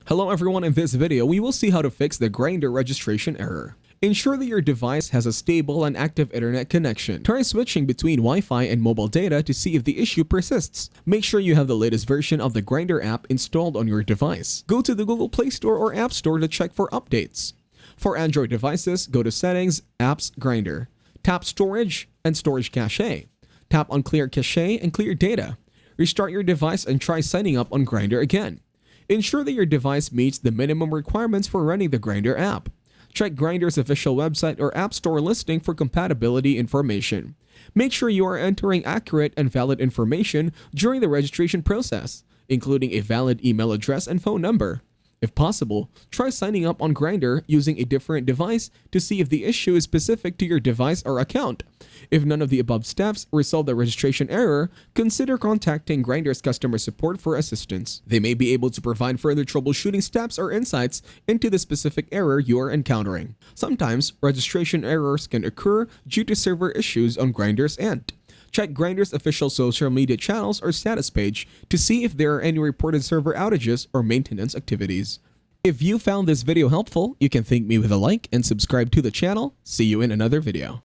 Hello everyone, in this video we will see how to fix the Grindr registration error. Ensure that your device has a stable and active internet connection. Try switching between Wi-Fi and mobile data to see if the issue persists. Make sure you have the latest version of the Grindr app installed on your device. Go to the Google Play Store or App Store to check for updates. For Android devices, go to Settings, Apps, Grindr. Tap Storage and Storage Cache. Tap on Clear Cache and Clear Data. Restart your device and try signing up on Grindr again. Ensure that your device meets the minimum requirements for running the Grindr app. Check Grindr's official website or App Store listing for compatibility information. Make sure you are entering accurate and valid information during the registration process, including a valid email address and phone number. If possible, try signing up on Grindr using a different device to see if the issue is specific to your device or account. If none of the above steps resolve the registration error, consider contacting Grindr's customer support for assistance. They may be able to provide further troubleshooting steps or insights into the specific error you are encountering. Sometimes, registration errors can occur due to server issues on Grindr's end. Check Grindr's official social media channels or status page to see if there are any reported server outages or maintenance activities. If you found this video helpful, you can thank me with a like and subscribe to the channel. See you in another video.